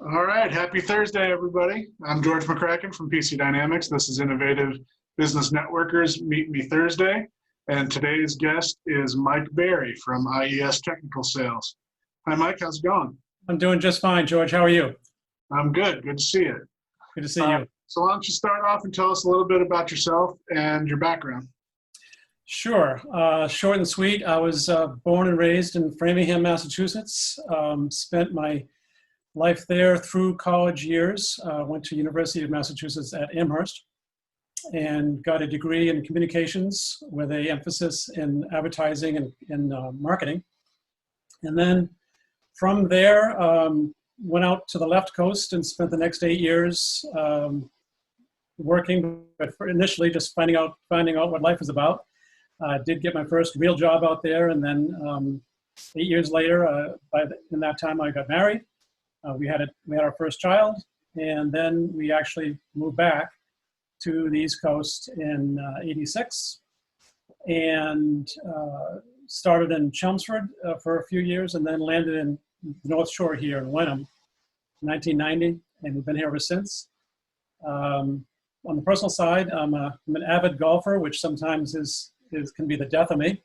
All right, happy Thursday, everybody. I'm George McCracken from PC Dynamics. This is Innovative Business Networkers Meet Me Thursday, and today's guest is Mike Berry from IES Technical Sales. Hi, Mike. How's it going? I'm doing just fine, George. How are you? I'm good. Good to see you. Good to see you. So why don't you start off and tell us a little bit about yourself and your background? Sure. Short and sweet. I was born and raised in Framingham, Massachusetts. Spent my life there through college years. Went to University of Massachusetts at Amherst and got a degree in communications with a emphasis in advertising and marketing. And then from there, went out to the left coast and spent the next 8 years working, but initially just finding out what life is about. Did get my first real job out there, and then 8 years later, in that time, I got married. We had our first child, and then we actually moved back to the East Coast in '86, and started in Chelmsford for a few years, and then landed in the North Shore here in Wenham, 1990, and we've been here ever since. On the personal side, I'm an avid golfer, which sometimes can be the death of me,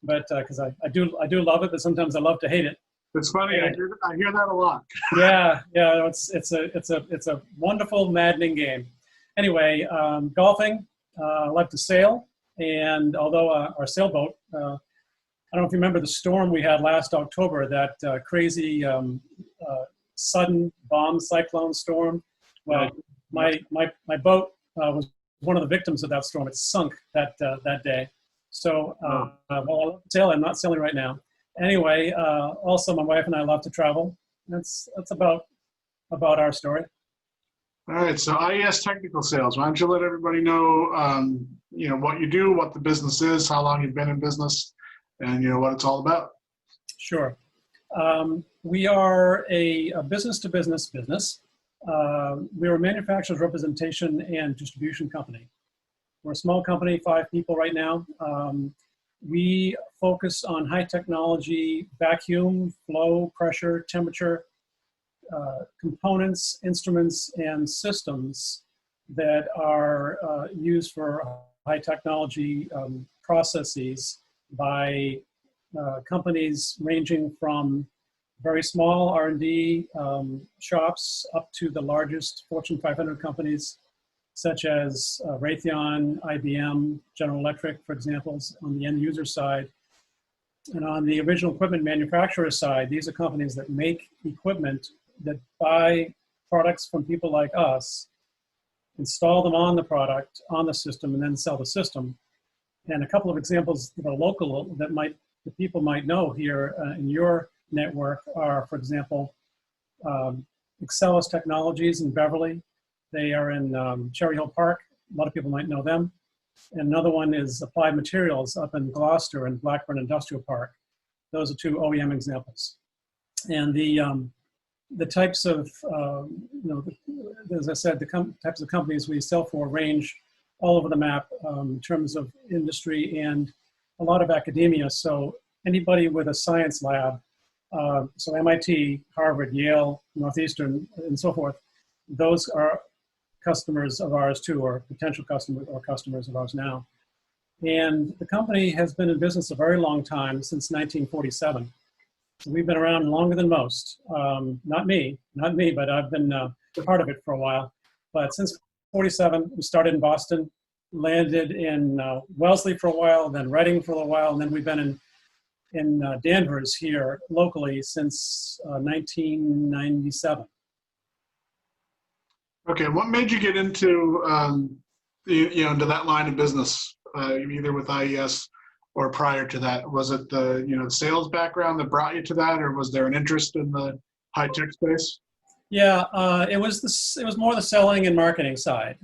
but because I do love it, but sometimes I love to hate it. It's funny. I hear that a lot. Yeah. It's a wonderful, maddening game. Anyway, golfing. I like to sail, and although our sailboat, I don't know if you remember the storm we had last October, that crazy sudden bomb cyclone storm. Well, my boat was one of the victims of that storm. It sunk that day. So, well, I love to sail. I'm not sailing right now. Anyway, also my wife and I love to travel. That's about our story. All right, so IES Technical Sales. Why don't you let everybody know, what you do, what the business is, how long you've been in business, and what it's all about. Sure. We are a business-to-business business. We're a manufacturer's representation and distribution company. We're a small company, 5 people right now. We focus on high technology, vacuum, flow, pressure, temperature, components, instruments, and systems that are used for high technology processes by companies ranging from very small R&D shops up to the largest Fortune 500 companies, such as Raytheon, IBM, General Electric, for example, on the end user side. And on the original equipment manufacturer side, these are companies that make equipment that buy products from people like us, install them on the product, on the system, and then sell the system. And a couple of examples that are local that people might know here in your network are, for example, Excelis Technologies in Beverly. They are in Cherry Hill Park. A lot of people might know them. And another one is Applied Materials up in Gloucester and Blackburn Industrial Park. Those are 2 OEM examples. And the types of, as I said, the types of companies we sell for range all over the map in terms of industry and a lot of academia. So anybody with a science lab, so MIT, Harvard, Yale, Northeastern, and so forth, those are customers of ours too, or potential customers of ours now. And the company has been in business a very long time, since 1947. So we've been around longer than most. Not me, but I've been part of it for a while. But since 47, we started in Boston, landed in Wellesley for a while, then Reading for a while, and then we've been in Danvers here locally since 1997. Okay, what made you get into into that line of business, either with IES or prior to that? Was it the sales background that brought you to that, or was there an interest in the high tech space? Yeah, it was more the selling and marketing side.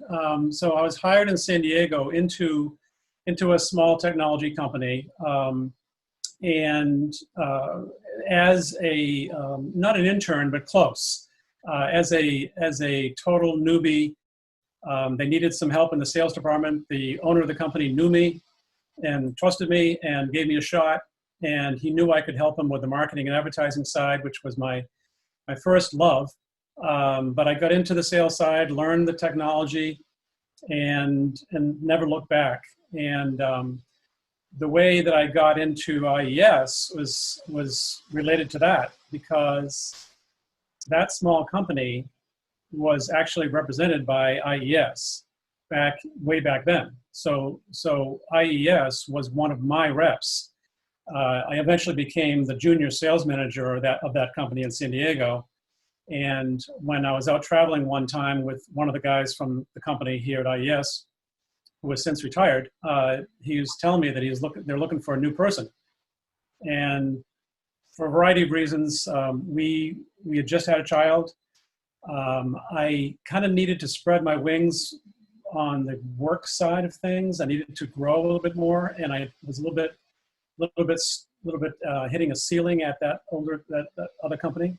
So I was hired in San Diego into a small technology company, and as a not an intern but close. As a total newbie, they needed some help in the sales department. The owner of the company knew me and trusted me and gave me a shot. And he knew I could help him with the marketing and advertising side, which was my first love. But I got into the sales side, learned the technology, and never looked back. And the way that I got into IES was related to that, because that small company was actually represented by IES way back then. So IES was one of my reps. I eventually became the junior sales manager of that company in San Diego. And when I was out traveling one time with one of the guys from the company here at IES, who has since retired, he was telling me that they're looking for a new person. And for a variety of reasons, we had just had a child. I kind of needed to spread my wings on the work side of things. I needed to grow a little bit more, and I was a little bit hitting a ceiling at that other company.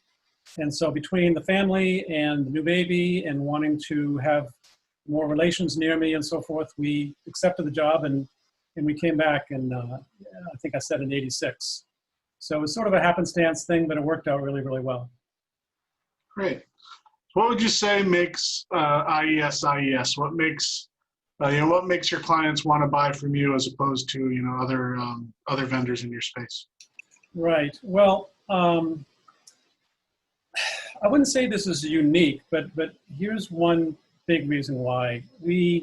And so between the family and the new baby and wanting to have more relations near me and so forth, we accepted the job and we came back, and I think I said in '86. So it was sort of a happenstance thing, but it worked out really, really well. Great. What would you say makes IES IES? What makes what makes your clients want to buy from you as opposed to other vendors in your space? Right. Well, I wouldn't say this is unique, but here's one big reason why. We're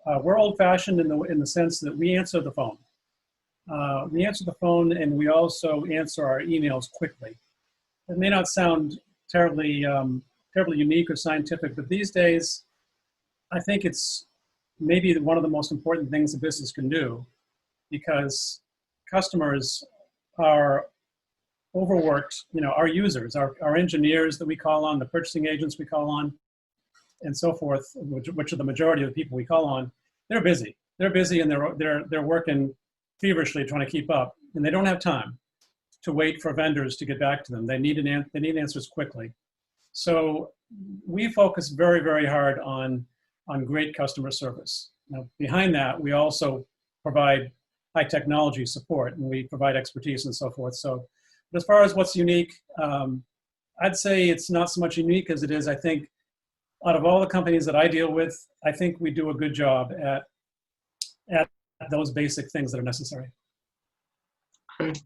old-fashioned in the sense that we answer the phone. We answer the phone, and we also answer our emails quickly. It may not sound terribly unique or scientific, but these days, I think it's maybe one of the most important things a business can do, because customers are overworked. Our users, our engineers that we call on, the purchasing agents we call on, and so forth, which are the majority of the people we call on, they're busy. They're busy, and they're working feverishly trying to keep up, and they don't have time to wait for vendors to get back to them. They need answers quickly. So we focus very, very hard on great customer service. Now, behind that, we also provide high technology support, and we provide expertise and so forth. So as far as what's unique, I'd say it's not so much unique as it is, I think, out of all the companies that I deal with, I think we do a good job at those basic things that are necessary. Okay.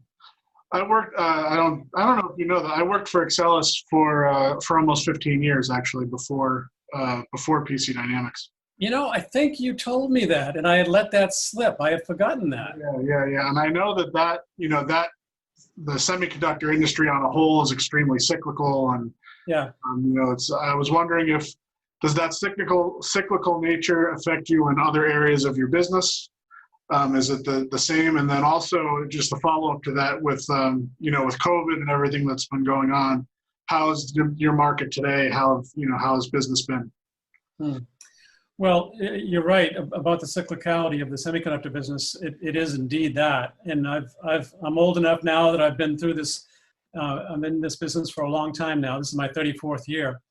I worked. I don't know if you know that I worked for Excelis for almost 15 years, actually, before PC Dynamics. I think you told me that, and I had let that slip. I had forgotten that. Yeah. And I know that the semiconductor industry on a whole is extremely cyclical, and yeah, I was wondering does that cyclical nature affect you in other areas of your business? Is it the same? And then also just a follow up to that with with COVID and everything that's been going on, how's your market today? How has business been? Well, you're right about the cyclicality of the semiconductor business. It is indeed that, and I'm old enough now that I've been through this. I'm in this business for a long time now. This is my 34th year.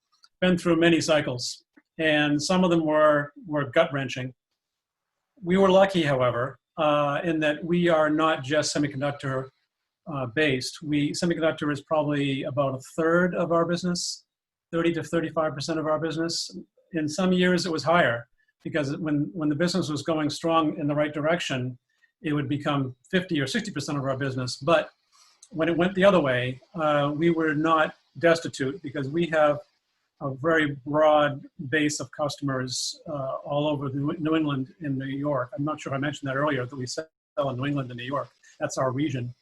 Been through many cycles, and some of them were gut wrenching. We were lucky, however, in that we are not just semiconductor based. Semiconductor is probably about a third of our business, 30 to 35% of our business. In some years, it was higher, because when the business was going strong in the right direction, it would become 50 or 60% of our business. But when it went the other way, we were not destitute, because we have a very broad base of customers all over New England and New York. I'm not sure if I mentioned that earlier, that we sell in New England and New York. That's our region,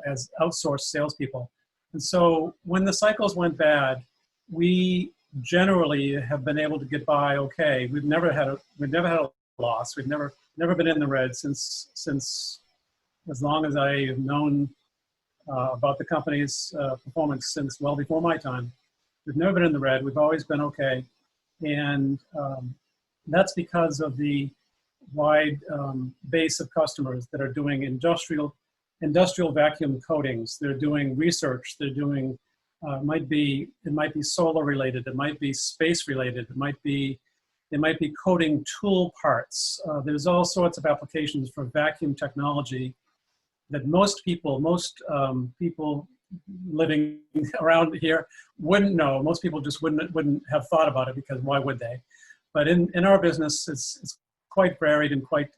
as outsourced salespeople. And so when the cycles went bad, we generally have been able to get by okay. We've never had a loss. We've never been in the red since as long as I've known about the company's performance, since well before my time. We've never been in the red. We've always been okay. And that's because of the wide base of customers that are doing industrial vacuum coatings. They're doing research. They're doing, it might be solar related. It might be space related. It might be coating tool parts. There's all sorts of applications for vacuum technology that most people living around here wouldn't know. Most people just wouldn't have thought about it, because why would they? But in our business, it's quite varied and quite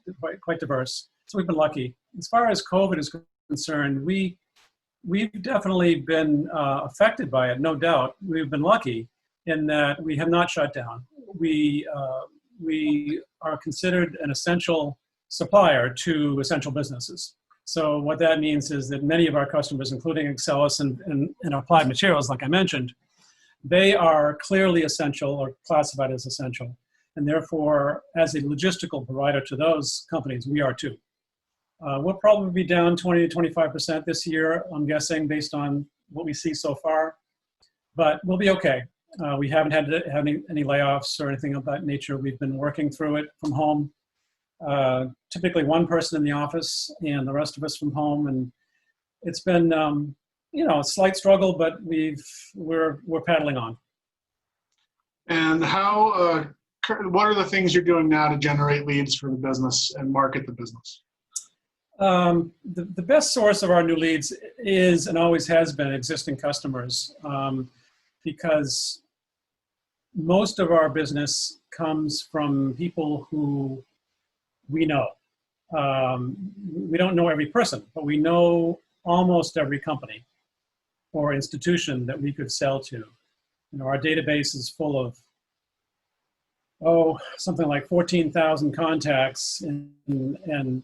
diverse. So we've been lucky. As far as COVID is concerned, we've definitely been affected by it, no doubt. We've been lucky in that we have not shut down. We are considered an essential supplier to essential businesses. So what that means is that many of our customers, including Excelis and Applied Materials, like I mentioned, they are clearly essential or classified as essential. And therefore, as a logistical provider to those companies, we are too. We'll probably be down 20 to 25% this year, I'm guessing, based on what we see so far. But we'll be okay. We haven't had to have any layoffs or anything of that nature. We've been working through it from home. Typically one person in the office and the rest of us from home. And it's been, a slight struggle, but we're paddling on. And what are the things you're doing now to generate leads for the business and market the business? The best source of our new leads is, and always has been, existing customers, because most of our business comes from people who we know. We don't know every person, but we know almost every company or institution that we could sell to. Our database is full of, something like 14,000 contacts and a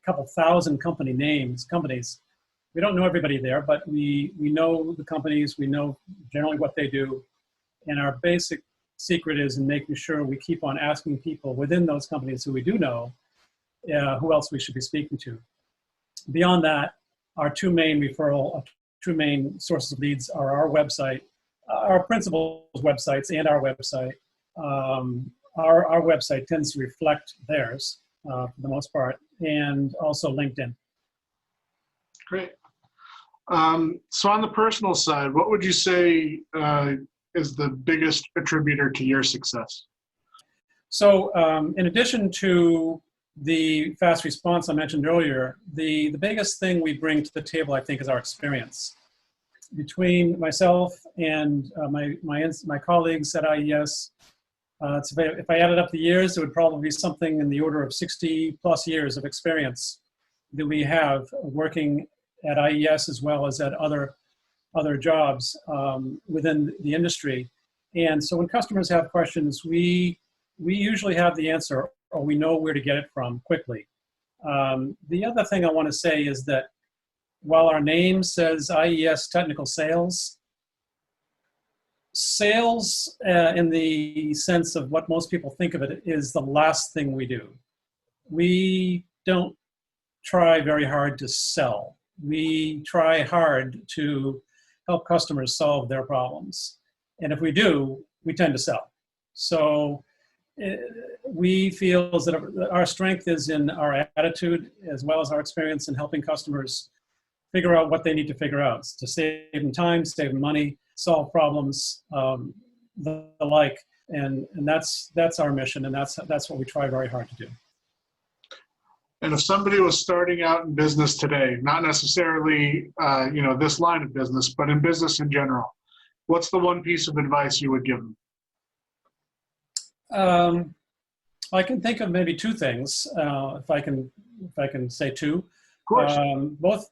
couple thousand companies. We don't know everybody there, but we know the companies, we know generally what they do. And our basic secret is in making sure we keep on asking people within those companies who we do know, who else we should be speaking to. Beyond that, our two main sources of leads are our website, our principal websites and our website. Our website tends to reflect theirs for the most part, and also LinkedIn. Great. So on the personal side, what would you say is the biggest attributor to your success? So in addition to the fast response I mentioned earlier, the biggest thing we bring to the table, I think, is our experience. Between myself and my colleagues at IES, if I added up the years, it would probably be something in the order of 60 plus years of experience that we have working at IES as well as at other jobs within the industry. And so when customers have questions, we usually have the answer, or we know where to get it from quickly. The other thing I want to say is that while our name says IES Technical Sales, sales in the sense of what most people think of it is the last thing we do. We don't try very hard to sell. We try hard to help customers solve their problems. And if we do, we tend to sell. So we feel that our strength is in our attitude as well as our experience in helping customers figure out what they need to figure out to save them time, save them money, solve problems, the like. And that's our mission, and that's what we try very hard to do. And if somebody was starting out in business today, not necessarily this line of business, but in business in general, what's the one piece of advice you would give them? I can think of maybe two things, if I can say two. Of course.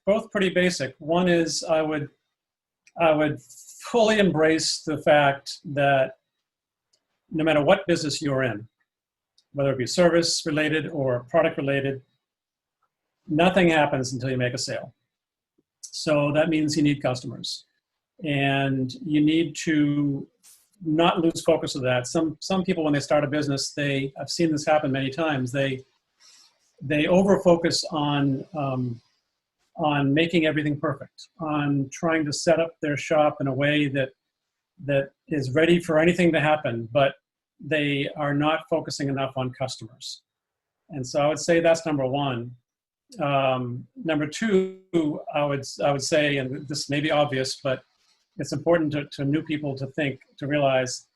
Both pretty basic. One is I would fully embrace the fact that no matter what business you're in, whether it be service related or product related, nothing happens until you make a sale. So that means you need customers, and you need to not lose focus of that. Some people, when they start a business, I've seen this happen many times. They over-focus on making everything perfect, on trying to set up their shop in a way that is ready for anything to happen, but they are not focusing enough on customers. And so I would say that's number one. Number two, I would say, and this may be obvious, but it's important to new people to realize,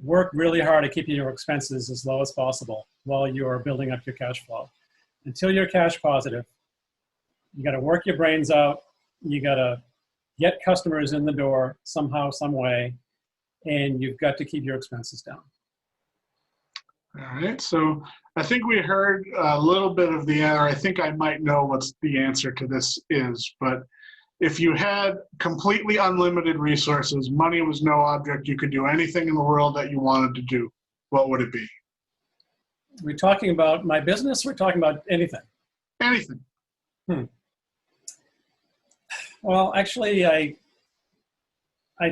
work really hard at keeping your expenses as low as possible while you're building up your cash flow. Until you're cash positive, you got to work your brains out you got to get customers in the door somehow, some way, and you've got to keep your expenses down. All right, so I think we heard a little bit of the answer. I think I might know what the answer to this is, but if you had completely unlimited resources, money was no object, you could do anything in the world that you wanted to do, what would it be? We're talking about my business, we're talking about anything. Anything. Well, actually, I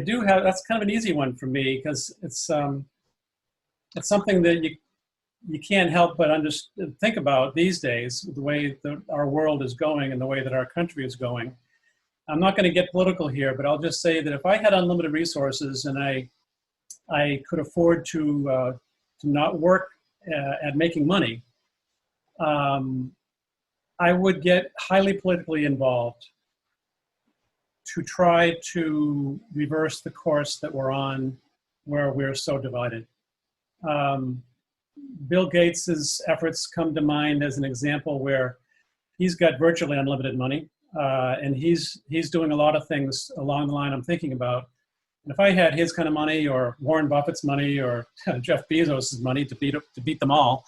do have, that's kind of an easy one for me, because it's something that you can't help but think about these days, the way that our world is going and the way that our country is going. I'm not going to get political here, but I'll just say that if I had unlimited resources and I could afford to not work at making money, I would get highly politically involved to try to reverse the course that we're on, where we're so divided. Bill Gates's efforts come to mind as an example where he's got virtually unlimited money, and he's doing a lot of things along the line I'm thinking about. And if I had his kind of money, or Warren Buffett's money, or Jeff Bezos's money to beat them all,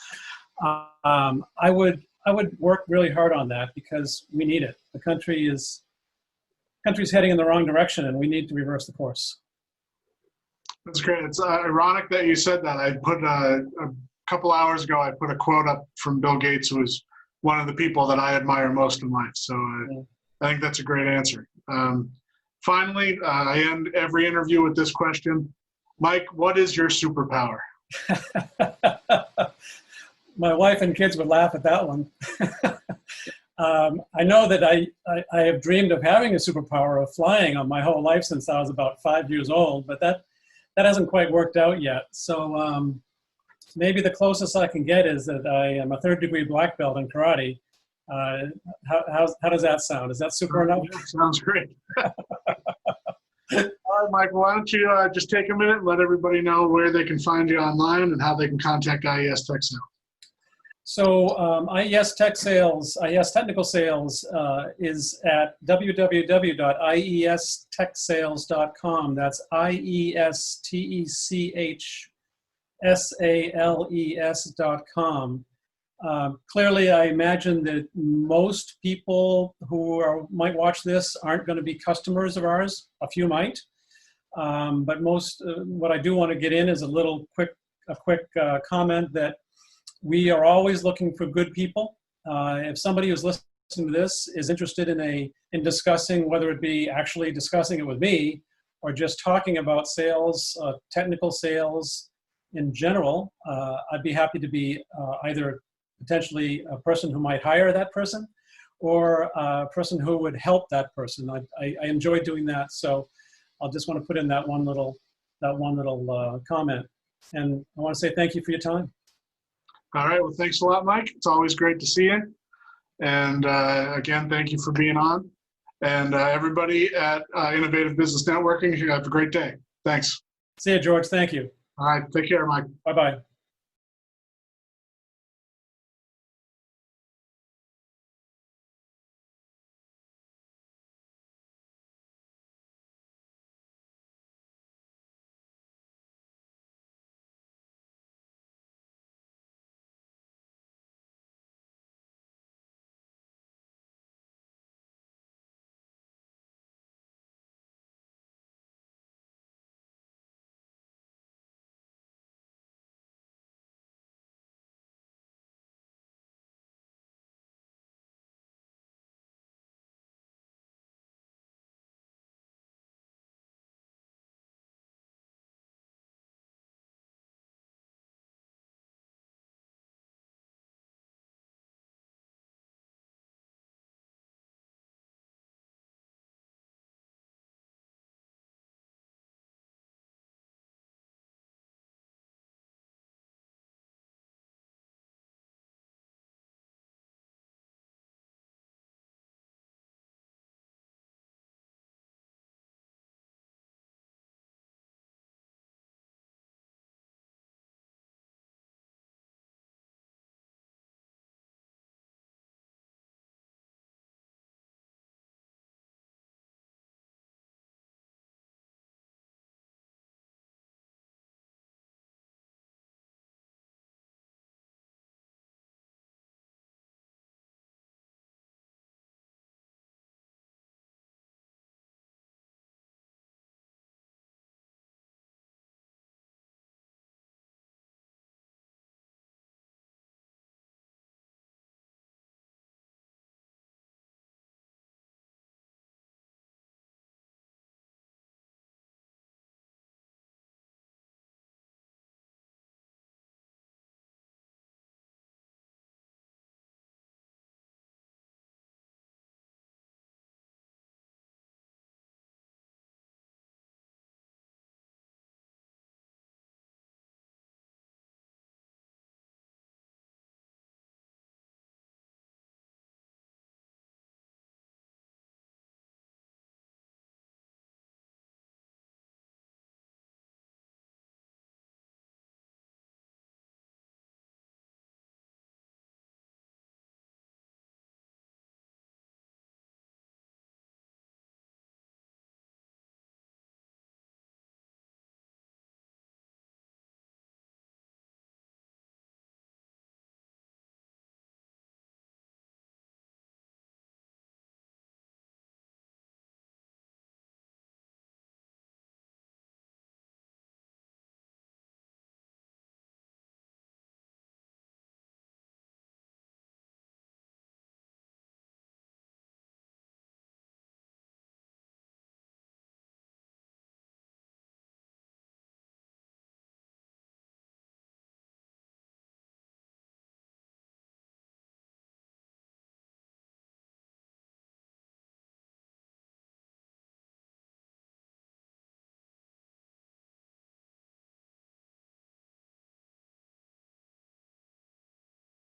I would work really hard on that, because we need it. The country's heading in the wrong direction, and we need to reverse the course. That's great. It's ironic that you said that. I put a couple hours ago, I put a quote up from Bill Gates, who is one of the people that I admire most in life. So I think that's a great answer. Finally, I end every interview with this question. Mike, what is your superpower? My wife and kids would laugh at that one. I know that I have dreamed of having a superpower of flying on my whole life since I was about 5 years old, but that hasn't quite worked out yet. So maybe the closest I can get is that I am a 3rd-degree black belt in karate. How does that sound? Is that super enough? Yeah, sounds great. All right, Mike, why don't you just take a minute and let everybody know where they can find you online and how they can contact IES Tech Sales. So IES Tech Sales, IES Technical Sales is at www.iestechsales.com. That's IESTECHSALES.com. Clearly, I imagine that most people who might watch this aren't going to be customers of ours. A few might, but most. What I do want to get in is a quick comment that we are always looking for good people. If somebody who's listening to this is interested in discussing, whether it be actually discussing it with me or just talking about sales, technical sales in general, I'd be happy to be either potentially a person who might hire that person, or a person who would help that person. I enjoy doing that, so I'll just want to put in that one little comment. And I want to say thank you for your time. All right, well, thanks a lot, Mike. It's always great to see you. And again, thank you for being on. And everybody at Innovative Business Networking, have a great day. Thanks. See you, George. Thank you. All right, take care, Mike. Bye-bye.